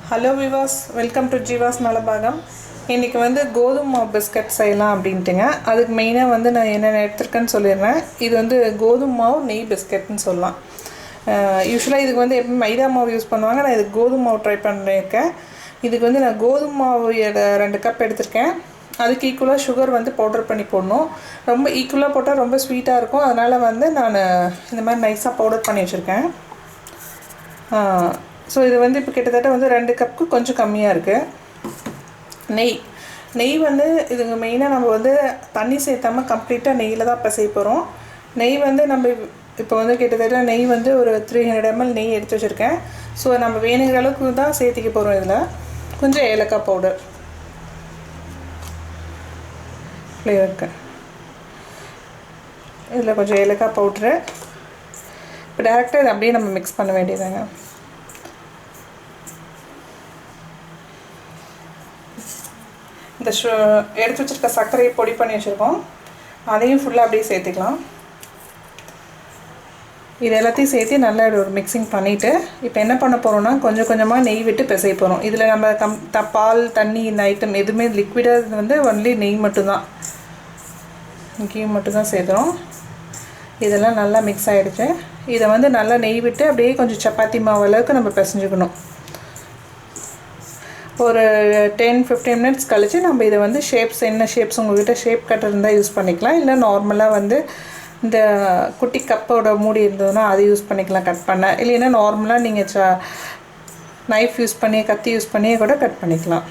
Hello viewers, welcome to Jeevas Nalabagam. இன்னைக்கு வந்து கோதுமை பிஸ்கட் செய்யலாம் அப்படின்ட்டுங்க. அதுக்கு மெயினாக வந்து நான் என்னென்ன எடுத்துருக்கேன்னு சொல்லிடுறேன். இது வந்து கோதுமை மாவு நெய் பிஸ்கட்னு சொல்லலாம். யூஸ்வலாக இதுக்கு வந்து எப்பவும் மைதா மாவு யூஸ் பண்ணுவாங்க. நான் இதுக்கு கோதுமை மாவு ட்ரை பண்ணியிருக்கேன். இதுக்கு வந்து நான் கோதுமை மாவு 2 கப் எடுத்திருக்கேன். அதுக்கு ஈக்குவலாக சுகர் வந்து பவுடர் பண்ணி போடணும். ரொம்ப ஈக்குவலாக போட்டால் ரொம்ப ஸ்வீட்டாக இருக்கும். அதனால் வந்து நான் இந்த மாதிரி நைஸாக பவுடர் பண்ணி வச்சுருக்கேன். ஸோ இது வந்து இப்போ கிட்டத்தட்ட வந்து 2 கப்புக்கு கொஞ்சம் கம்மியாக இருக்குது. நெய் வந்து இதுங்க மெயினாக நம்ம வந்து தண்ணி சேர்த்தாமல் கம்ப்ளீட்டாக நெய்யில் தான் பிசைய போகிறோம். நெய் வந்து நம்ம இப்போ வந்து கிட்டத்தட்ட நெய் வந்து ஒரு 300 ml நெய் எடுத்து வச்சுருக்கேன். ஸோ நம்ம வேணுங்கிற அளவுக்கு தான் சேர்த்திக்க போகிறோம். இதில் கொஞ்சம் ஏலக்காய் பவுடர் ஃப்ளேவருக்கு, இதில் கொஞ்சம் ஏலக்காய் பவுட்ரு. இப்போ டேரெக்டாக இதை அப்படியே நம்ம மிக்ஸ் பண்ண வேண்டியதாங்க. இந்த எடுத்து வச்சுருக்க சர்க்கரையை பொடி பண்ணி வச்சுருக்கோம், அதையும் ஃபுல்லாக அப்படியே சேர்த்துக்கலாம். இது எல்லாத்தையும் சேர்த்து நல்லா ஒரு மிக்சிங் பண்ணிவிட்டு இப்போ என்ன பண்ண போகிறோம்னா கொஞ்சம் கொஞ்சமாக நெய் விட்டு பிசைய போகிறோம். இதில் நம்ம பால் தண்ணி இந்த ஐட்டம் எதுவுமே லிக்விடாக வந்து ஒன்லி நெய் மட்டும்தான், கீ மட்டும்தான் சேர்த்துறோம். இதெல்லாம் நல்லா மிக்ஸ் ஆகிடுச்சு. இதை வந்து நல்லா நெய் விட்டு அப்படியே கொஞ்சம் சப்பாத்தி மாவு அளவுக்கு நம்ம பிசைஞ்சுக்கணும். ஒரு 10-15 மினிட்ஸ் கழித்து நம்ம இதை வந்து என்ன ஷேப்ஸ் உங்கள்கிட்ட ஷேப் கட்டர் இருந்தால் யூஸ் பண்ணிக்கலாம். இல்லை நார்மலாக வந்து இந்த குட்டி கப்போட மூடி இருந்ததுன்னா அதை யூஸ் பண்ணிக்கலாம் கட் பண்ண. இல்லைன்னா நார்மலாக நீங்கள் நைஃப் யூஸ் பண்ணி கத்தி யூஸ் பண்ணியே கூட கட் பண்ணிக்கலாம்.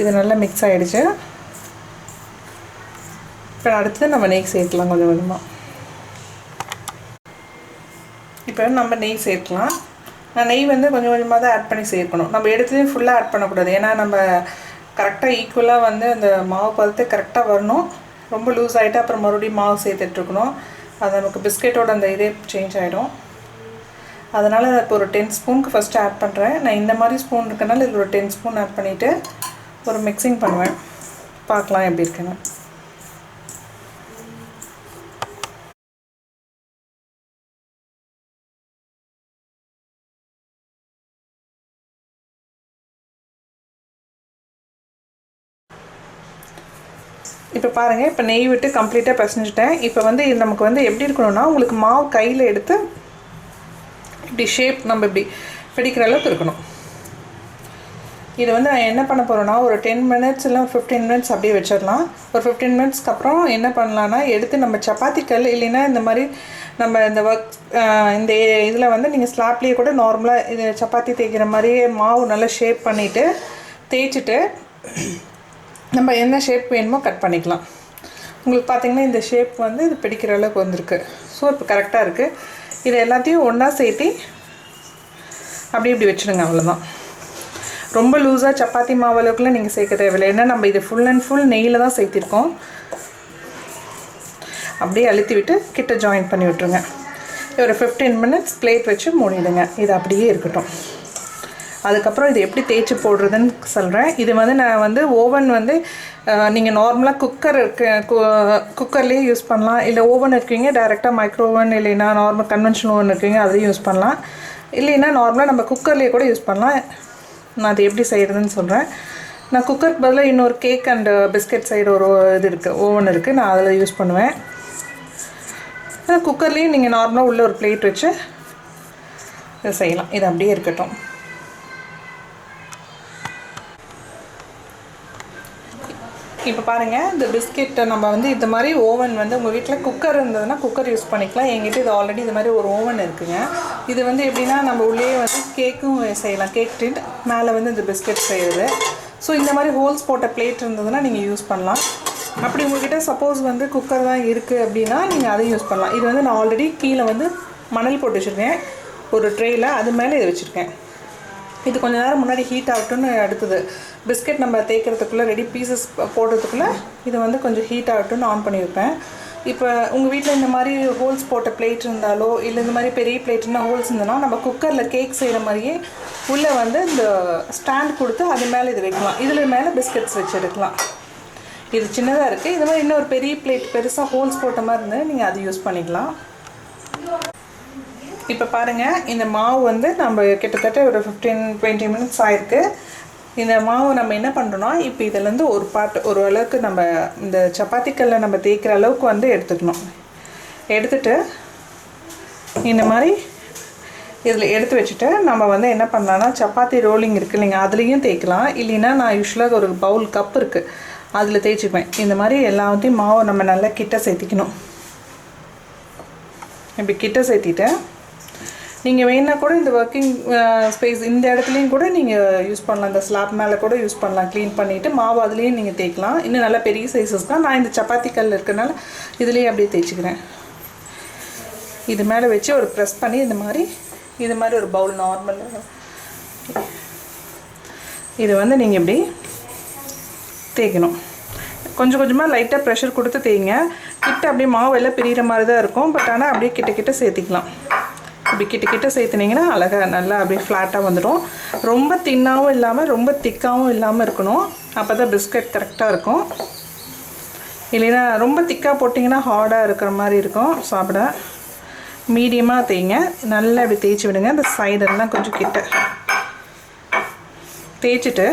இது நல்லா மிக்ஸ் ஆகிடுச்சு. இப்போ அடுத்து நம்ம நெய் சேர்க்கலாம் கொஞ்சம் கொஞ்சமாக. இப்போ நம்ம நெய் சேர்க்கலாம். நான் நெய் வந்து கொஞ்சம் கொஞ்சமாக தான் ஆட் பண்ணி சேர்க்கணும். நம்ம எடுத்துலேயும் ஃபுல்லாக ஆட் பண்ணக்கூடாது. ஏன்னா நம்ம கரெக்டாக ஈக்குவலாக வந்து அந்த மாவு பதத்தை கரெக்டாக வரணும். ரொம்ப லூஸ் ஆகிட்டு அப்புறம் மறுபடியும் மாவு சேர்த்துட்ருக்கணும். அது நமக்கு பிஸ்கெட்டோட அந்த இதே சேஞ்ச் ஆகிடும். அதனால் இப்போ ஒரு 10 ஸ்பூனுக்கு ஃபஸ்ட்டு ஆட் பண்ணுறேன். நான் இந்த மாதிரி ஸ்பூன் இருக்கனால இதில் ஒரு 10 ஸ்பூன் ஆட் பண்ணிவிட்டு ஒரு மிக்சிங் பண்ணுவேன். பார்க்கலாம் எப்படி இருக்குன்னு. இப்போ பாருங்கள், இப்போ நெய் விட்டு கம்ப்ளீட்டாக பிசைஞ்சிட்டேன். இப்போ வந்து இது நமக்கு வந்து எப்படி இருக்கணும்னா உங்களுக்கு மாவு கையில் எடுத்து இப்படி ஷேப் நம்ம இப்படி பிடிக்கிற அளவுக்கு இருக்கணும். இதை வந்து நான் என்ன பண்ண போகிறேன்னா ஒரு 10 மினிட்ஸ் இல்லை 15 மினிட்ஸ் அப்படியே வச்சிடலாம். ஒரு 15 மினிட்ஸ்க்கு அப்புறம் என்ன பண்ணலான்னா எடுத்து நம்ம சப்பாத்தி கல் இல்லைன்னா இந்த மாதிரி நம்ம இந்த இந்த இதில் வந்து நீங்கள் ஸ்லாப்லேயே கூட நார்மலாக இது சப்பாத்தி தேய்க்கிற மாதிரியே மாவு நல்லா ஷேப் பண்ணிவிட்டு தேய்ச்சிட்டு நம்ம என்ன ஷேப் வேணுமோ கட் பண்ணிக்கலாம். உங்களுக்கு பார்த்திங்கன்னா இந்த ஷேப் வந்து இது பிடிக்கிற அளவுக்கு வந்திருக்கு. ஸோ இப்போ கரெக்டாக இருக்குது. இது எல்லாத்தையும் ஒன்றா சேர்த்து அப்படி இப்படி வச்சுடுங்க. அவ்வளோதான். ரொம்ப லூஸாக சப்பாத்தி மாவு அளவுக்குலாம் நீங்கள் சேர்க்க தேவையில்லை. ஏன்னா நம்ம இது ஃபுல் அண்ட் ஃபுல் நெய்யில் தான் சேர்த்திருக்கோம். அப்படியே அழுத்தி விட்டு கிட்ட ஜாயின் பண்ணி விட்டுருங்க. ஒரு 15 மினிட்ஸ் பிளேட் வச்சு மூடிடுங்க. இது அப்படியே இருக்கட்டும். அதுக்கப்புறம் இது எப்படி தேய்ச்சி போடுறதுன்னு சொல்கிறேன். இது வந்து நான் வந்து ஓவன் வந்து நீங்கள் நார்மலாக குக்கர்லேயே யூஸ் பண்ணலாம். இல்லை ஓவன் இருக்கீங்க டைரெக்டாக மைக்ரோ ஓவன் இல்லைன்னா நார்மல் கன்வென்ஷனல் ஓவன் இருக்கீங்க அதையும் யூஸ் பண்ணலாம். இல்லைன்னா நார்மலாக நம்ம குக்கர்லேயே கூட யூஸ் பண்ணலாம். நான் அது எப்படி செய்கிறதுன்னு சொல்கிறேன். நான் குக்கருக்கு பதிலாக இன்னொரு கேக் அண்ட் பிஸ்கெட் செய்கிற ஒரு இது இருக்குது, ஓவன் இருக்குது. நான் அதில் யூஸ் பண்ணுவேன். குக்கர்லேயும் நீங்கள் நார்மலாக உள்ளே ஒரு பிளேட் வச்சு இதை செய்யலாம். இது அப்படியே இருக்கட்டும். இப்போ பாருங்கள், இந்த பிஸ்கெட்டை நம்ம வந்து இந்த மாதிரி ஓவன் வந்து உங்கள் வீட்டில் குக்கர் இருந்ததுன்னா குக்கர் யூஸ் பண்ணிக்கலாம். எங்கிட்ட இது ஆல்ரெடி இது மாதிரி ஒரு ஓவன் இருக்குங்க. இது வந்து எப்படின்னா நம்ம உள்ளே வந்து கேக்கும் செய்யலாம். கேக் டின் மேலே வந்து இந்த பிஸ்கெட் செய்கிறது. ஸோ இந்த மாதிரி ஹோல்ஸ் போட்ட பிளேட் இருந்ததுன்னா நீங்கள் யூஸ் பண்ணலாம். அப்படி உங்கள்கிட்ட சப்போஸ் வந்து குக்கர் தான் இருக்குது அப்படின்னா நீங்கள் அதையும் யூஸ் பண்ணலாம். இது வந்து நான் ஆல்ரெடி கீழே வந்து மணல் போட்டு வச்சுருக்கேன் ஒரு ட்ரேயில். அது மேலே இதை வச்சுருக்கேன். இது கொஞ்சம் நேரம் முன்னாடி ஹீட் ஆகட்டும்னு அடுத்தது பிஸ்கெட் நம்ம தேய்க்கிறதுக்குள்ளே ரெடி பீசஸ் போடுறதுக்குள்ளே இது வந்து கொஞ்சம் ஹீட் ஆகட்டும்னு ஆன் பண்ணி வைப்பேன். இப்போ உங்கள் வீட்டில் இந்த மாதிரி ஹோல்ஸ் போட்ட பிளேட் இருந்தாலோ இல்லை இந்த மாதிரி பெரிய பிளேட்னா ஹோல்ஸ் இருந்ததுன்னா நம்ம குக்கரில் கேக் செய்கிற மாதிரியே உள்ளே வந்து இந்த ஸ்டாண்ட் கொடுத்து அது மேலே இது வைக்கலாம். இதில் மேலே பிஸ்கெட்ஸ் வச்சு எடுக்கலாம். இது சின்னதாக இருக்குது. இது மாதிரி இன்னொரு பெரிய பிளேட் பெருசாக ஹோல்ஸ் போட்ட மாதிரி இருந்தால் நீங்கள் அது யூஸ் பண்ணிக்கலாம். இப்போ பாருங்கள், இந்த மாவு வந்து நம்ம கிட்டத்தட்ட ஒரு 15-20 மினிட்ஸ் ஆயிருக்கு. இந்த மாவு நம்ம என்ன பண்ணுறோன்னா, இப்போ இதிலேருந்து ஒரு ஒரு அளவுக்கு நம்ம இந்த சப்பாத்திக்கல்ல நம்ம தேய்க்கிற அளவுக்கு வந்து எடுத்துக்கணும். எடுத்துட்டு இந்த மாதிரி இதில் எடுத்து வச்சுட்டு நம்ம வந்து என்ன பண்ணலான்னா, சப்பாத்தி ரோலிங் இருக்குது இல்லைங்க, அதுலேயும் தேய்க்கலாம். இல்லைன்னா நான் யூஸ்வலாக ஒரு பவுல் கப் இருக்குது, அதில் தேய்ச்சிப்பேன். இந்த மாதிரி எல்லாத்தையும் மாவை நம்ம நல்லா கிட்ட சேர்த்திக்கணும். இப்படி கிட்ட சேர்த்திட்டு நீங்கள் வேணா கூட இந்த ஒர்க்கிங் ஸ்பேஸ் இந்த இடத்துலையும் கூட நீங்கள் யூஸ் பண்ணலாம். இந்த ஸ்லாப் மேலே கூட யூஸ் பண்ணலாம். க்ளீன் பண்ணிவிட்டு மாவு அதுலேயும் நீங்கள் தேய்க்கலாம். இன்னும் நல்லா பெரிய சைஸஸ் தான். நான் இந்த சப்பாத்தி கல் இருக்கிறனால இதுலேயே அப்படியே தேய்ச்சிக்கிறேன். இது மேலே வச்சு ஒரு ப்ரெஸ் பண்ணி இது மாதிரி ஒரு பவுல் நார்மல் இது வந்து நீங்கள் இப்படி தேய்க்கணும். கொஞ்சம் கொஞ்சமாக லைட்டாக ப்ரெஷர் கொடுத்து தேய்ங்க. கிட்ட அப்படியே மாவு எல்லாம் பிரிகிற மாதிரி தான் இருக்கும். பட் ஆனால் அப்படியே கிட்ட சேர்த்திக்கலாம். இப்படி கிட்ட சேர்த்துனீங்கன்னா அழகாக நல்லா அப்படியே ஃப்ளாட்டாக வந்துடும். ரொம்ப தின்னாகவும் இல்லாமல் ரொம்ப திக்காகவும் இல்லாமல் இருக்கணும். அப்போ தான் பிஸ்கட் கரெக்டாக இருக்கும். இல்லைன்னா ரொம்ப திக்காக போட்டிங்கன்னா ஹார்டாக இருக்கிற மாதிரி இருக்கும் சாப்பிட. மீடியமாக தேய்ங்க. நல்லா இப்படி தேய்ச்சி விடுங்க. இந்த சைடெல்லாம் கொஞ்சம் கிட்ட தேய்ச்சிட்டு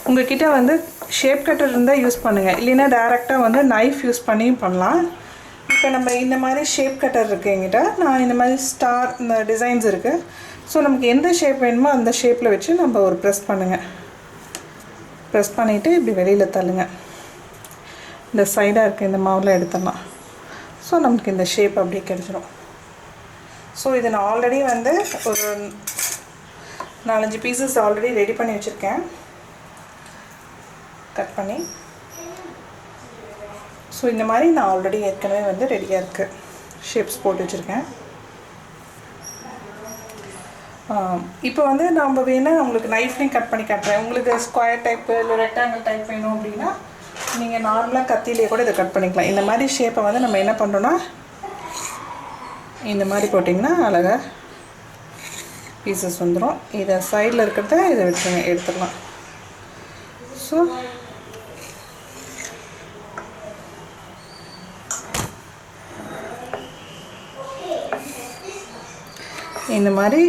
உங்கள் கிட்டே வந்து ஷேப் கட்டர் இருந்தால் யூஸ் பண்ணுங்கள். இல்லைன்னா டேரெக்டாக வந்து நைஃப் யூஸ் பண்ணியும் பண்ணலாம். இப்போ நம்ம இந்த மாதிரி ஷேப் கட்டர் இருக்குது என்கிட்ட. நான் இந்த மாதிரி ஸ்டார் இந்த டிசைன்ஸ் இருக்குது. ஸோ நமக்கு எந்த ஷேப் வேணுமோ அந்த ஷேப்பில் வச்சு நம்ம ஒரு ப்ரெஸ் பண்ணுங்கள். ப்ரெஸ் பண்ணிவிட்டு இப்படி வெளியில் தள்ளுங்க. இந்த சைடாக இருக்குது இந்த மாவில் எடுத்துடலாம். ஸோ நமக்கு இந்த ஷேப் அப்படியே கிடச்சிடும். ஸோ இதை நான் ஆல்ரெடி வந்து ஒரு 4-5 பீசஸ் ஆல்ரெடி ரெடி பண்ணி வச்சுருக்கேன், கட் பண்ணி. ஸோ இந்த மாதிரி நான் ஆல்ரெடி ஏற்கனவே வந்து ரெடியாக இருக்குது. ஷேப்ஸ் போட்டு வச்சுருக்கேன். இப்போ வந்து நம்ம வேணால் உங்களுக்கு நைஃப்லையும் கட் பண்ணி காட்டுறேன். உங்களுக்கு ஸ்கொயர் டைப்பு இல்லை ரெக்டாங்கிள் டைப் வேணும் அப்படின்னா நீங்கள் நார்மலாக கத்தியிலே கூட இதை கட் பண்ணிக்கலாம். இந்த மாதிரி ஷேப்பை வந்து நம்ம என்ன பண்ணுறோன்னா, இந்த மாதிரி போட்டிங்கன்னா அழகாக பீசஸ் வந்துடும். இதை சைடில் இருக்கிறத இதை வச்சு எடுத்துடலாம். ஸோ இந்த மாதிரி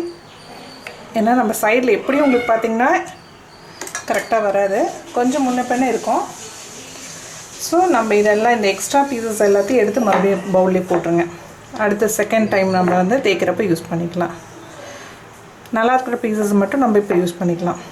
ஏன்னா நம்ம சைடில் எப்படியும் உங்களுக்கு பார்த்திங்கன்னா கரெக்டாக வராது, கொஞ்சம் முன்ன பின்ன இருக்கும். ஸோ நம்ம இதெல்லாம் இந்த எக்ஸ்ட்ரா பீசஸ் எல்லாத்தையும் எடுத்து மறுபடியும் பவுல்லே போட்டுருங்க. அடுத்த செகண்ட் டைம் நம்ம வந்து தேய்க்கிறப்ப யூஸ் பண்ணிக்கலாம். நல்லா இருக்கிற பீசஸ் மட்டும் நம்ம இப்போ யூஸ் பண்ணிக்கலாம்.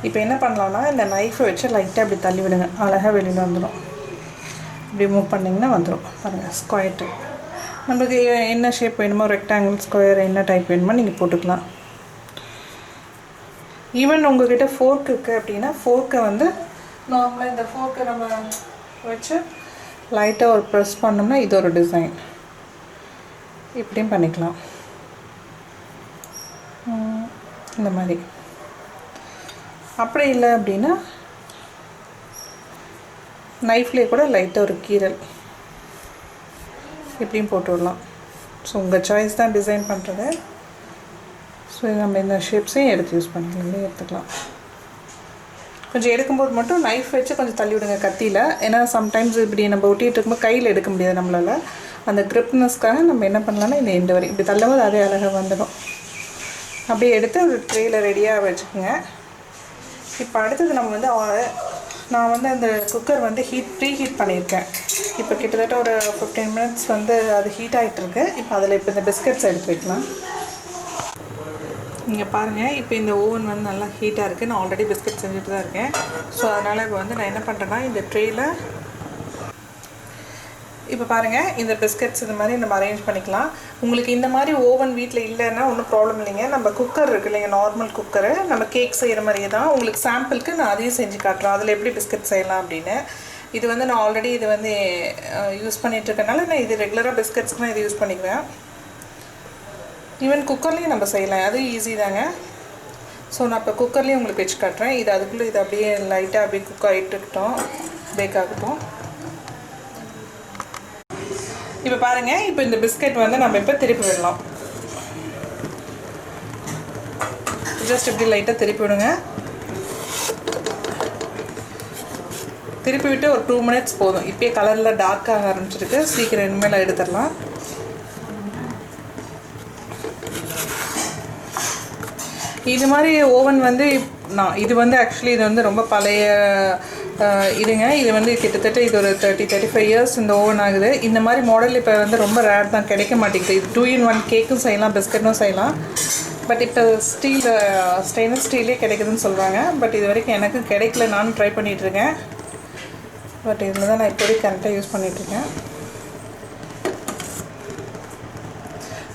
இப்போ என்ன பண்ணலான்னா, இந்த நைஃபை வச்சு லைட்டாக இப்படி தள்ளி விடுங்க. அழகாக வெளியில் வந்துடும். இப்படி மூவ் பண்ணிங்கன்னா வந்துடும். பாருங்கள், ஸ்கொயர் டைப். நம்மளுக்கு என்ன ஷேப் வேணுமோ, ரெக்டாங்கிள், ஸ்கொயர், என்ன டைப் வேணுமோ நீங்கள் போட்டுக்கலாம். ஈவன் உங்கள்கிட்ட ஃபோர்க் இருக்குது அப்படின்னா ஃபோர்க்கை வந்து நார்மலாக இந்த ஃபோர்க்கை நம்ம வச்சு லைட்டாக ஒரு ப்ரெஸ் பண்ணோம்னா இது ஒரு டிசைன். இப்படியும் பண்ணிக்கலாம். இந்த மாதிரி. அப்படி இல்லை அப்படின்னா நைஃப்லேயே கூட லைட்டாக ஒரு கீரல் இப்படியும் போட்டு விடலாம். ஸோ உங்கள் சாய்ஸ் தான் டிசைன் பண்ணுறது. ஸோ நம்ம இந்த ஷேப்ஸையும் எடுத்து யூஸ் பண்ணிக்கலாம், எடுத்துக்கலாம். கொஞ்சம் எடுக்கும்போது மட்டும் நைஃப் வச்சு கொஞ்சம் தள்ளி விடுங்க கத்தியில். ஏன்னா சம்டைம்ஸ் இப்படி நம்ம ஒட்டிகிட்டு இருக்கும்போது கையில் எடுக்க முடியாது நம்மளால். அந்த கிரிப்னஸ்க்காக நம்ம என்ன பண்ணலான்னா இந்த எண்டு வரை இப்படி தள்ளும்போது அதே அழகாக வந்துடும். அப்படியே எடுத்து ஒரு ட்ரேயில் ரெடியாக வச்சுக்கோங்க. இப்போ அடுத்தது நம்ம வந்து நான் வந்து அந்த குக்கர் வந்து ப்ரீ ஹீட் பண்ணியிருக்கேன். இப்போ கிட்டத்தட்ட ஒரு 15 மினிட்ஸ் வந்து அது ஹீட் ஆகிட்டுருக்கு. இப்போ அதில் இப்போ இந்த பிஸ்கட்ஸ் எடுத்து வைக்கலாம். நீங்கள் பாருங்கள், இப்போ இந்த ஓவன் வந்து நல்லா ஹீட்டாக இருக்குது. நான் ஆல்ரெடி பிஸ்கட் செஞ்சுட்டு தான் இருக்கேன். ஸோ அதனால் இப்போ வந்து நான் என்ன பண்ணுறேன்னா, இந்த ட்ரேயில் இப்போ பாருங்கள், இந்த பிஸ்கட்ஸ் இந்த மாதிரி நம்ம அரேஞ்ச் பண்ணிக்கலாம். உங்களுக்கு இந்த மாதிரி ஓவன் வீட்டில் இல்லைன்னா ஒன்றும் ப்ராப்ளம் இல்லைங்க. நம்ம குக்கர் இருக்குது இல்லைங்க, நார்மல் குக்கரு, நம்ம கேக் செய்கிற மாதிரியே தான். உங்களுக்கு சாம்பிளுக்கு நான் அதையும் செஞ்சு காட்டுறேன், அதில் எப்படி பிஸ்கட் செய்யலாம் அப்படின்னு. இது வந்து நான் ஆல்ரெடி இது வந்து யூஸ் பண்ணிகிட்ருக்கனால நான் இது ரெகுலராக பிஸ்கட்ஸ்க்கு நான் இது யூஸ் பண்ணிக்குவேன். ஈவன் குக்கர்லேயும் நம்ம செய்யலாம், அது ஈஸி தாங்க. ஸோ நான் இப்போ குக்கர்லேயும் உங்களுக்கு வச்சு காட்டுறேன். இது அதுக்குள்ளே இது அப்படியே லைட்டாக அப்படியே குக் ஆகிட்டுக்கிட்டோம், பேக் ஆகட்டும். இப்போ பாருங்கள், இப்போ இந்த பிஸ்கட் வந்து நம்ம இப்போ திருப்பி விடலாம். ஜஸ்ட் இப்படி லைட்டாக திருப்பி விடுங்க. திருப்பி விட்டு ஒரு 2 மினிட்ஸ் போதும். இப்போயே கலரில் டார்க்காக ஆரம்பிச்சிருக்கு. சீக்கிரம் இனிமேல் எடுத்துடலாம். இது மாதிரி ஓவன் வந்து இது வந்து ஆக்சுவலி இது வந்து ரொம்ப பழைய இதுங்க. இது வந்து கிட்டத்தட்ட இது ஒரு 30-35 இயர்ஸ் இந்த ஓவன் ஆகுது. இந்த மாதிரி மாடல் இப்போ வந்து ரொம்ப ரேர் தான், கிடைக்க மாட்டேங்குது. இது 2-in-1 கேக்கும் செய்யலாம், பிஸ்கட்டும் செய்யலாம். பட் இப்போ ஸ்டெயின்லெஸ் ஸ்டீலே கிடைக்குதுன்னு சொல்கிறாங்க. பட் இது வரைக்கும் எனக்கு கிடைக்கல. நானும் ட்ரை பண்ணிகிட்ருக்கேன். பட் இதில் தான் நான் இப்போதைக்கு கரெக்டாக யூஸ் பண்ணிகிட்ருக்கேன்.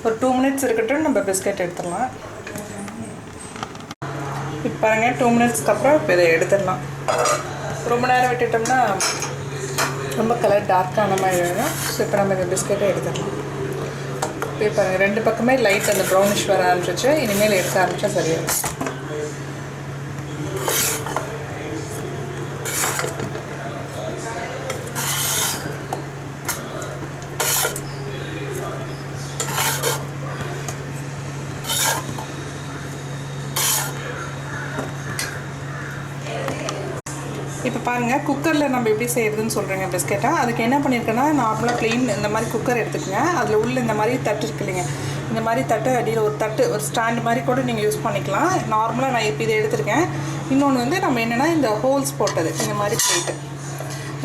ஒரு 2 மினிட்ஸ் இருக்கட்டும், நம்ம பிஸ்கட் எடுத்துடலாம். இப்போ பாருங்கள், 2 மினிட்ஸ்க்கு அப்புறம் இப்போ இதை எடுத்துடலாம். ரொம்ப நேரம் விட்டுட்டோம்னா ரொம்ப கலர் டார்க்கான மாதிரி வேணும். ஸோ இப்போ நம்ம இந்த பிஸ்கெட்டை எடுத்துடலாம். இப்போ பாருங்கள், 2 பக்கமே லைட் அந்த ப்ரௌனிஷ் வர ஆரம்பிச்சிச்சு. இனிமேல் எடுக்க ஆரம்பித்தா சரியாகும். இப்போ பாருங்கள், குக்கரில் நம்ம எப்படி செய்கிறதுன்னு சொல்கிறேங்க பிஸ்கெட்டை. அதுக்கு என்ன பண்ணியிருக்கேன்னா, நார்மலாக ப்ளெயின் இந்த மாதிரி குக்கர் எடுத்துக்கோங்க. அதில் உள்ள இந்த மாதிரி தட்டு இருக்கு இல்லைங்க, இந்த மாதிரி தட்டு அடியில் ஒரு ஸ்டாண்டு மாதிரி கூட நீங்கள் யூஸ் பண்ணிக்கலாம். நார்மலாக நான் இப்போ இதை எடுத்துருக்கேன். இன்னொன்று வந்து நம்ம என்னென்னா இந்த ஹோல்ஸ் போட்டது இந்த மாதிரி பிளேட்டு.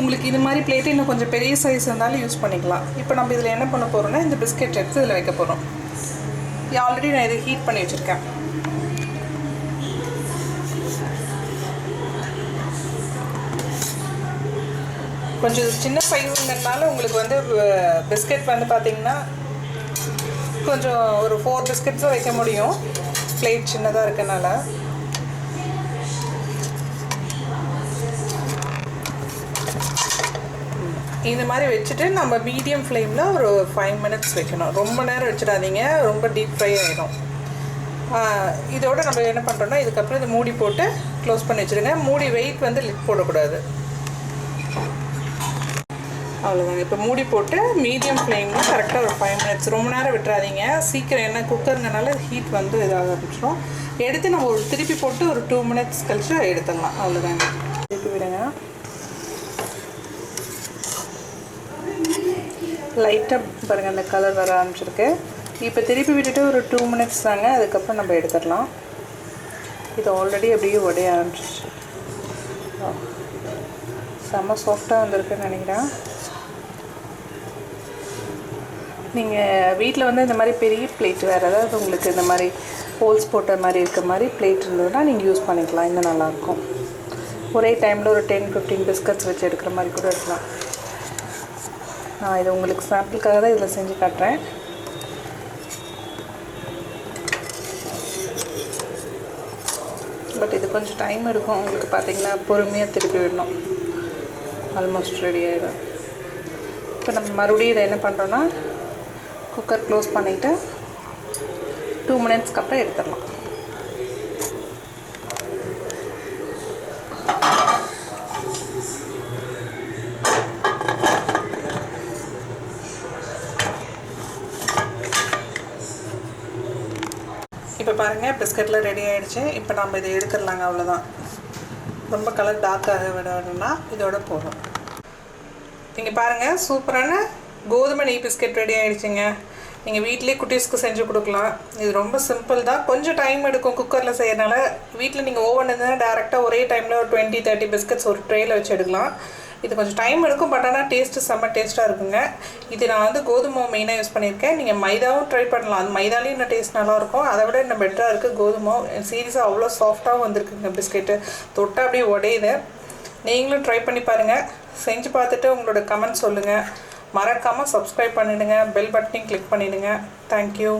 உங்களுக்கு இது மாதிரி பிளேட்டு இன்னும் கொஞ்சம் பெரிய சைஸ் இருந்தாலும் யூஸ் பண்ணிக்கலாம். இப்போ நம்ம இதில் என்ன பண்ண போகிறோம்னா, இந்த பிஸ்கெட் எடுத்து இதில் வைக்க போகிறோம். ஆல்ரெடி நான் இதை ஹீட் பண்ணி வச்சுருக்கேன். கொஞ்சம் சின்ன சைஸுங்கிறதுனால உங்களுக்கு வந்து பிஸ்கெட் வந்து பார்த்திங்கன்னா கொஞ்சம் ஒரு 4 பிஸ்கெட்ஸும் வைக்க முடியும், பிளேட் சின்னதாக இருக்கனால. இந்த மாதிரி வச்சுட்டு நம்ம மீடியம் ஃப்ளேமில் ஒரு 5 மினிட்ஸ் வைக்கணும். ரொம்ப நேரம் வச்சிடாதீங்க, ரொம்ப டீப் ஃப்ரை ஆகிடும். இதோட நம்ம என்ன பண்ணுறோன்னா, இதுக்கப்புறம் இதை மூடி போட்டு க்ளோஸ் பண்ணி வச்சுருங்க. மூடி வெயிட் வந்து லிட் போடக்கூடாது. அவ்வளோதாங்க. இப்போ மூடி போட்டு மீடியம் ஃப்ளேமில் கரெக்டாக ஒரு 5 மினிட்ஸ், ரொம்ப நேரம் விட்டுறாதீங்க. சீக்கிரம் என்ன குக்கருங்கனால ஹீட் வந்து இதாக ஆரம்பிச்சிடும். எடுத்து நம்ம ஒரு திருப்பி போட்டு ஒரு 2 மினிட்ஸ் கழிச்சு எடுத்துடலாம். அவ்வளோதாங்க. திருப்பி விடுங்க. லைட்டாக பாருங்கள், அந்த கலர் வர ஆரம்பிச்சிருக்கு. இப்போ திருப்பி விட்டுட்டு ஒரு 2 மினிட்ஸ் தாங்க, அதுக்கப்புறம் நம்ம எடுத்துடலாம். இது ஆல்ரெடி அப்படியே உடைய ஆரம்பிச்சிச்சு. செம்ம சாஃப்டாக வந்திருக்குன்னு நினைக்கிறேன். நீங்கள் வீட்டில் வந்து இந்த மாதிரி பெரிய பிளேட் வேறு ஏதாவது உங்களுக்கு இந்த மாதிரி ஹோல்ஸ் போட்ட மாதிரி இருக்க மாதிரி பிளேட் இருந்ததுன்னா நீங்கள் யூஸ் பண்ணிக்கலாம். இன்னும் நல்லாயிருக்கும். ஒரே டைமில் ஒரு 10-15 பிஸ்கட்ஸ் வச்சு எடுக்கிற மாதிரி கூட எடுக்கலாம். நான் இது உங்களுக்கு சாம்பிளுக்காக தான் இதில் செஞ்சு காட்டுறேன். பட் இது கொஞ்சம் டைம் எடுக்கும் உங்களுக்கு. பார்த்திங்கன்னா பொறுமையாக திருப்பி விடணும். ஆல்மோஸ்ட் ரெடி ஆகிடும். இப்போ நம்ம மறுபடியும் இதை என்ன பண்ணுறோன்னா, குக்கர் க்ளோஸ் பண்ணிவிட்டு 2 மினிட்ஸ்க்கு அப்புறம் எடுத்துடலாம். இப்போ பாருங்கள், பிஸ்கட்டில் ரெடி ஆகிடுச்சு. இப்போ நம்ம இதை எடுத்துடலாங்க. அவ்வளோதான். ரொம்ப கலர் டார்க்காக விடணும்னா இதோட போதும். நீங்கள் பாருங்கள், சூப்பரான கோதுமை நெய் பிஸ்கெட் ரெடி ஆகிடுச்சிங்க. நீங்கள் வீட்டிலே குட்டீஸ்க்கு செஞ்சு கொடுக்கலாம். இது ரொம்ப சிம்பிள் தான். கொஞ்சம் டைம் எடுக்கும் குக்கரில் செய்யறதுனால. வீட்டில் நீங்கள் ஓவன் இருந்தால் டேரெக்டாக ஒரே டைமில் ஒரு 20-30 பிஸ்கட்ஸ் ஒரு ட்ரேயில் வச்சு எடுக்கலாம். இது கொஞ்சம் டைம் எடுக்கும், பட் ஆனால் டேஸ்ட்டு செம்ம டேஸ்ட்டாக இருக்குங்க. இது நான் வந்து கோதுமை மெயினாக யூஸ் பண்ணியிருக்கேன். நீங்கள் மைதாவும் ட்ரை பண்ணலாம். அது மைதாலேயும் இன்னும் டேஸ்ட் நல்லாயிருக்கும். அதை விட இன்னும் பெட்டராக இருக்குது கோதுமை. சீரியஸாக அவ்வளோ சாஃப்டாகவும் வந்திருக்குங்க பிஸ்கெட்டு. தொட்டால் அப்படியே உடையுது. நீங்களும் ட்ரை பண்ணி பாருங்கள். செஞ்சு பார்த்துட்டு உங்களோட கமெண்ட் சொல்லுங்கள். மறக்காமல் சப்ஸ்கிரைப் பண்ணிவிடுங்க. பெல் பட்டனையும் கிளிக் பண்ணிவிடுங்க. தேங்க்யூ.